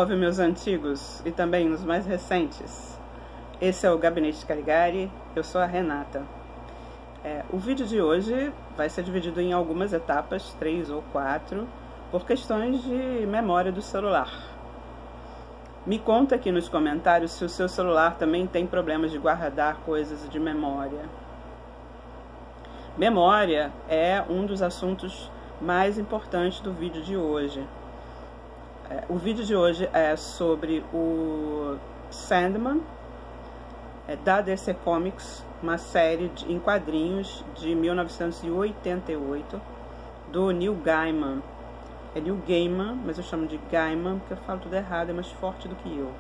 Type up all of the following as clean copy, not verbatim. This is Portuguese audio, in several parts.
Salve, meus antigos e também os mais recentes. Esse é o Gabinete Caligari, eu sou a Renata. O vídeo de hoje vai ser dividido em algumas etapas, 3 ou 4, por questões de memória do celular. Me conta aqui nos comentários se o seu celular também tem problemas de guardar coisas de memória. Memória é um dos assuntos mais importantes do vídeo de hoje. O vídeo de hoje é sobre o Sandman, da DC Comics, uma série em quadrinhos de 1988, do Neil Gaiman. É Neil Gaiman, mas eu chamo de Gaiman porque eu falo tudo errado, é mais forte do que eu.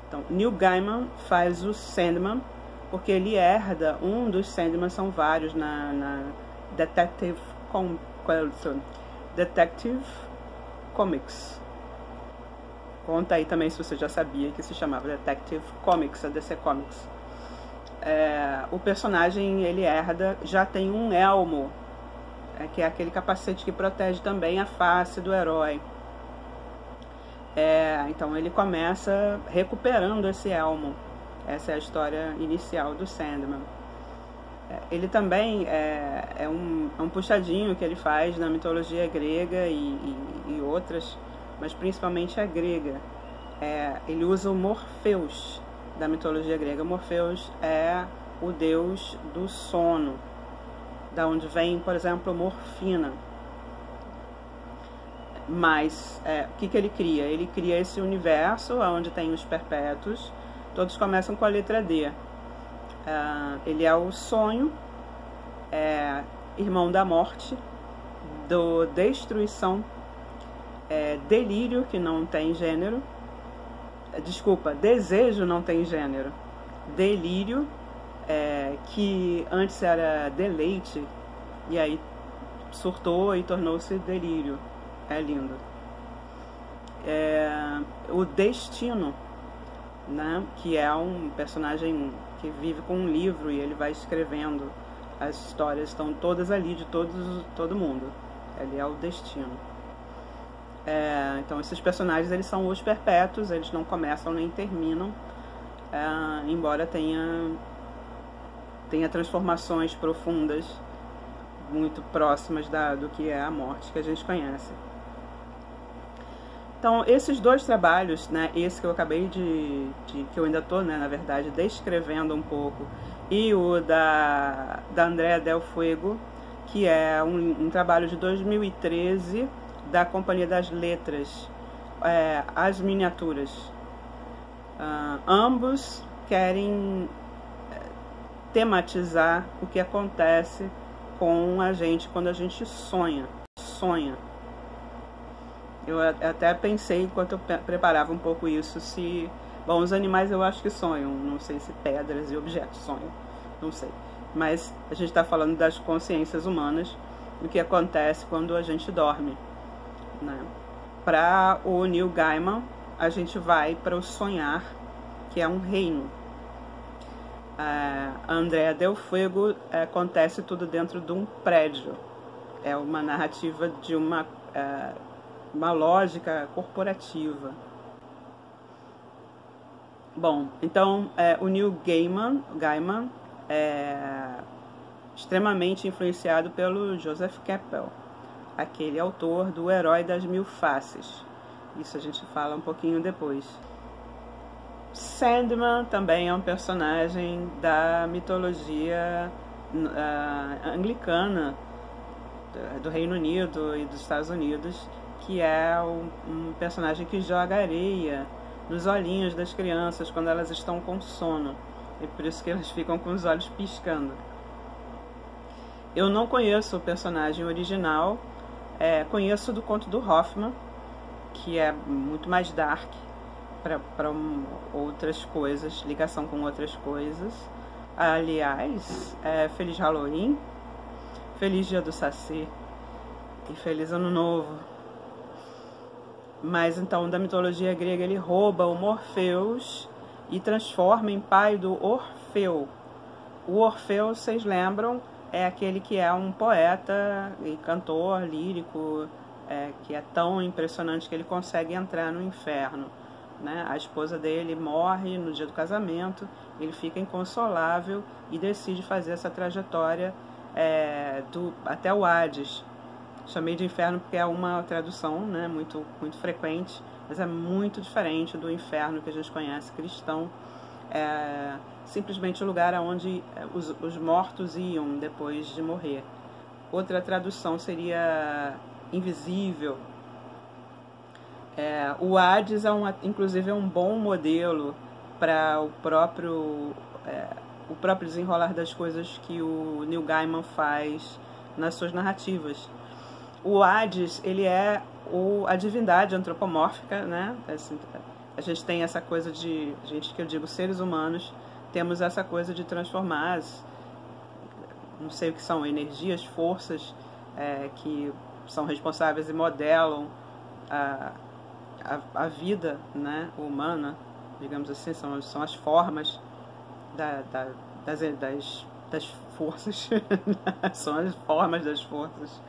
Então, Neil Gaiman faz o Sandman porque ele herda um dos Sandman, são vários na Detective Comics. Conta aí também se você já sabia que se chamava Detective Comics, a DC Comics. O personagem, ele herda, já tem um elmo, que é aquele capacete que protege também a face do herói. Então ele começa recuperando esse elmo. Essa é a história inicial do Sandman. Ele também é um puxadinho que ele faz na mitologia grega e outras, mas principalmente a grega. Ele usa o Morpheus da mitologia grega. Morpheus é o deus do sono, da onde vem, por exemplo, morfina. Mas o que ele cria? Ele cria esse universo onde tem os perpétuos, todos começam com a letra D. Ele é o sonho, irmão da morte, do destruição, delírio, que não tem gênero, desejo não tem gênero, delírio, que antes era deleite, e aí surtou e tornou-se delírio. É lindo. O destino, né, que é um personagem que vive com um livro e ele vai escrevendo. As histórias estão todas ali, de todo mundo. Ele é o destino. Então esses personagens, eles são os perpétuos, eles não começam nem terminam, embora tenha transformações profundas, muito próximas do que é a morte que a gente conhece. Então, esses dois trabalhos, né, esse que eu acabei que eu ainda estou, né, na verdade, descrevendo um pouco, e o da Andrea Del Fuego, que é um trabalho de 2013 da Companhia das Letras, As Miniaturas. Ambos querem tematizar o que acontece com a gente quando a gente sonha. Eu até pensei, enquanto eu preparava um pouco isso, bom, os animais eu acho que sonham, não sei se pedras e objetos sonham, não sei. Mas a gente está falando das consciências humanas, o que acontece quando a gente dorme, né? Para o Neil Gaiman, a gente vai para o sonhar, que é um reino. Andrea Del Fuego, acontece tudo dentro de um prédio. É uma narrativa de uma lógica corporativa. Bom, então o Neil Gaiman é extremamente influenciado pelo Joseph Campbell, aquele autor do Herói das Mil Faces. Isso a gente fala um pouquinho depois. Sandman também é um personagem da mitologia anglicana do Reino Unido e dos Estados Unidos, que é um personagem que joga areia nos olhinhos das crianças quando elas estão com sono, e por isso que elas ficam com os olhos piscando. Eu não conheço o personagem original, conheço do conto do Hoffman, que é muito mais dark, para outras coisas, ligação com outras coisas. Aliás, Feliz Halloween, Feliz Dia do Saci e Feliz Ano Novo. Mas então, da mitologia grega, ele rouba o Morpheus e transforma em pai do Orfeu. O Orfeu, vocês lembram, é aquele que é um poeta e cantor lírico, que é tão impressionante que ele consegue entrar no inferno, né? A esposa dele morre no dia do casamento, ele fica inconsolável e decide fazer essa trajetória até o Hades. Chamei de inferno porque é uma tradução, né, muito frequente, mas é muito diferente do inferno que a gente conhece cristão. É simplesmente o lugar onde os mortos iam depois de morrer. Outra tradução seria invisível. O Hades inclusive é um bom modelo para o próprio desenrolar das coisas que o Neil Gaiman faz nas suas narrativas. O Hades, ele é a divindade antropomórfica, né? Assim, a gente tem essa coisa que eu digo, seres humanos, temos essa coisa de transformar não sei o que são, energias, forças que são responsáveis e modelam a vida, né, humana, digamos assim, são as formas das forças, são as formas das forças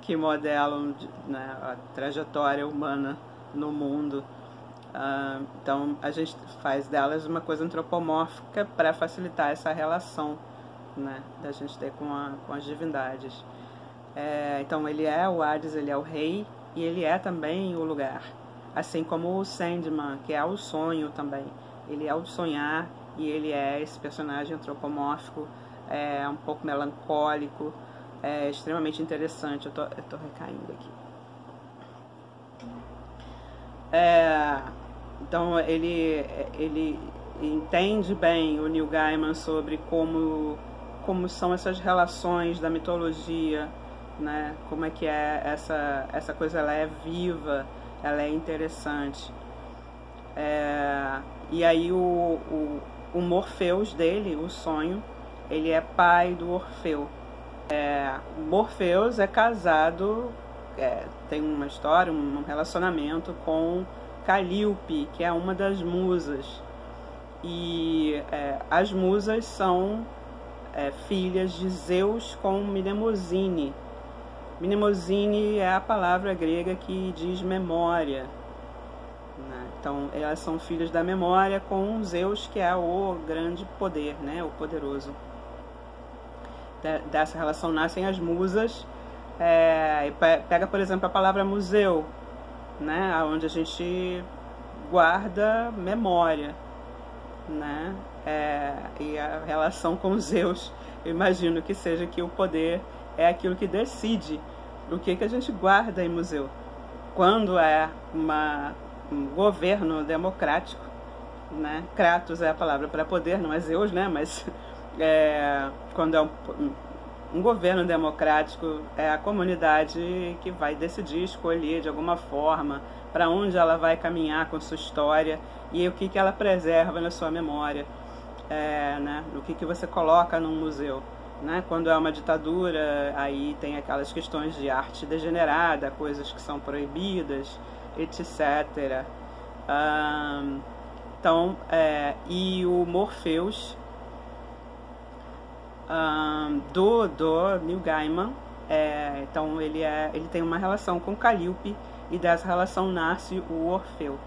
que modelam, né, a trajetória humana no mundo. Então a gente faz delas uma coisa antropomórfica para facilitar essa relação, né, da gente ter com as divindades. Então o Hades, ele é o rei e ele é também o lugar, assim como o Sandman, que é o sonho também. Ele é o sonhar e ele é esse personagem antropomórfico, um pouco melancólico, extremamente interessante. Eu tô recaindo aqui. Então ele entende bem, o Neil Gaiman, sobre como são essas relações da mitologia, né? Como é que essa coisa, ela é viva, ela é interessante. E aí o Morpheus dele, o sonho, ele é pai do Orfeu. Morpheus é casado, tem uma história, um relacionamento com Calíope, que é uma das musas. E as musas são filhas de Zeus com Mnemosine. Mnemosine é a palavra grega que diz memória, né? Então elas são filhas da memória com Zeus, que é o grande poder, né? O poderoso. Dessa relação nascem as musas. Pega, por exemplo, a palavra museu, né? Onde a gente guarda memória, né? E a relação com Zeus, eu imagino que seja que o poder é aquilo que decide o que a gente guarda em museu. Quando é um governo democrático, né? Kratos é a palavra para poder, não é Zeus, né? Mas quando é um governo democrático, é a comunidade que vai decidir, escolher de alguma forma para onde ela vai caminhar com sua história e o que ela preserva na sua memória, né? O que você coloca num museu, né? Quando é uma ditadura, aí tem aquelas questões de arte degenerada, coisas que são proibidas, etc. Então, e o Morpheus do Neil Gaiman, então ele tem uma relação com Calíope, e dessa relação nasce o Orfeu,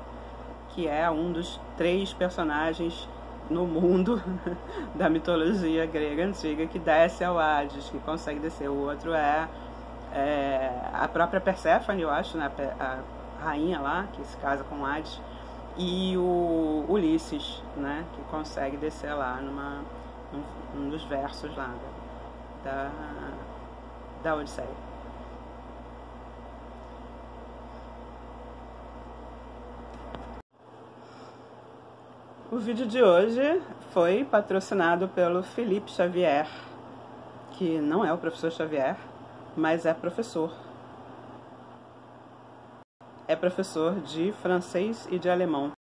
que é um dos 3 personagens no mundo da mitologia grega antiga que desce ao Hades, que consegue descer. O outro é a própria Perséfone, eu acho, né? A rainha lá, que se casa com Hades, e o Ulisses, né? Que consegue descer lá num dos versos lá da Odisseia. O vídeo de hoje foi patrocinado pelo Felipe Xavier, que não é o professor Xavier, mas é professor. É professor de francês e de alemão.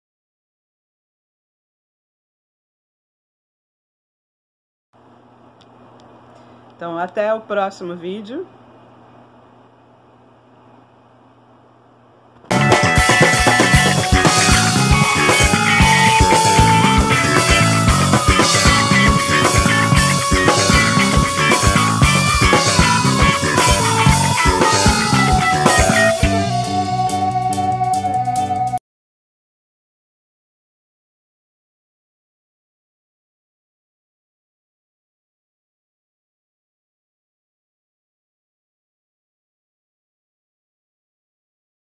Então, até o próximo vídeo.